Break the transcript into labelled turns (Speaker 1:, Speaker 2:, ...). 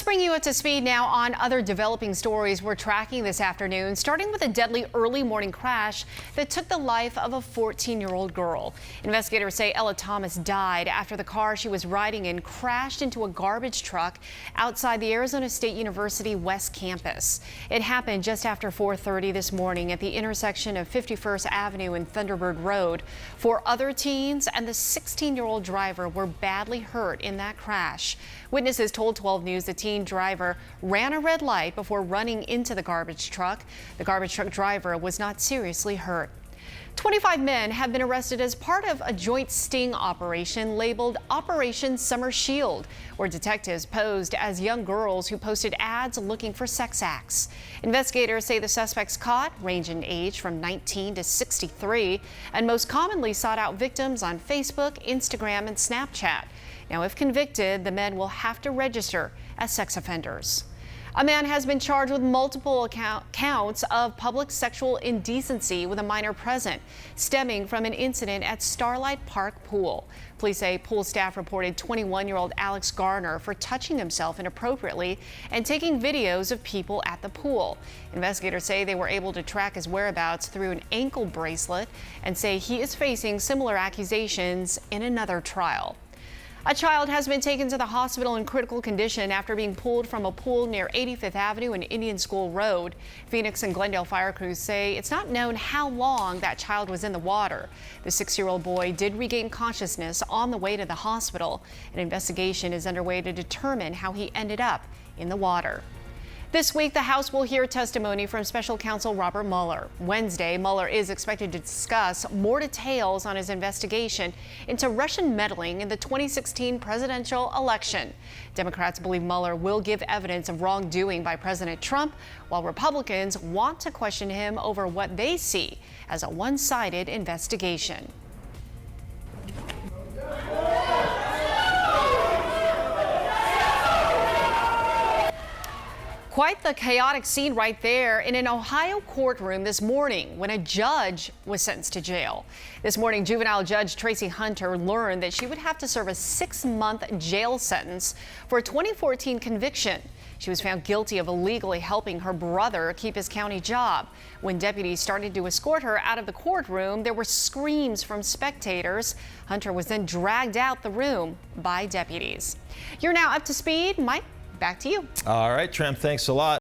Speaker 1: Let's bring you up to speed now on other developing stories we're tracking this afternoon, starting with a deadly early morning crash that took the life of a 14-year-old girl. Investigators say Ella Thomas died after the car she was riding in crashed into a garbage truck outside the Arizona State University West Campus. It happened just after 4:30 this morning at the intersection of 51st Avenue and Thunderbird Road. 4 other teens and the 16-year-old driver were badly hurt in that crash. Witnesses told 12 News the teen driver ran a red light before running into the garbage truck. The garbage truck driver was not seriously hurt. 25 men have been arrested as part of a joint sting operation labeled Operation Summer Shield, where detectives posed as young girls who posted ads looking for sex acts. Investigators say the suspects caught range in age from 19 to 63 and most commonly sought out victims on Facebook, Instagram, and Snapchat. Now, if convicted, the men will have to register as sex offenders. A man has been charged with multiple counts of public sexual indecency with a minor present, stemming from an incident at Starlight Park Pool. Police say pool staff reported 21-year-old Alex Garner for touching himself inappropriately and taking videos of people at the pool. Investigators say they were able to track his whereabouts through an ankle bracelet and say he is facing similar accusations in another trial. A child has been taken to the hospital in critical condition after being pulled from a pool near 85th Avenue and Indian School Road. Phoenix and Glendale fire crews say it's not known how long that child was in the water. The 6-year-old boy did regain consciousness on the way to the hospital. An investigation is underway to determine how he ended up in the water. This week, the House will hear testimony from special counsel Robert Mueller. Wednesday, Mueller is expected to discuss more details on his investigation into Russian meddling in the 2016 presidential election. Democrats believe Mueller will give evidence of wrongdoing by President Trump, while Republicans want to question him over what they see as a one-sided investigation. Quite the chaotic scene right there in an Ohio courtroom this morning when a judge was sentenced to jail. This morning, juvenile judge Tracy Hunter learned that she would have to serve a 6-month jail sentence for a 2014 conviction. She was found guilty of illegally helping her brother keep his county job. When deputies started to escort her out of the courtroom, there were screams from spectators. Hunter was then dragged out the room by deputies. You're now up to speed. Mike, back to you.
Speaker 2: All right, Trem, thanks a lot.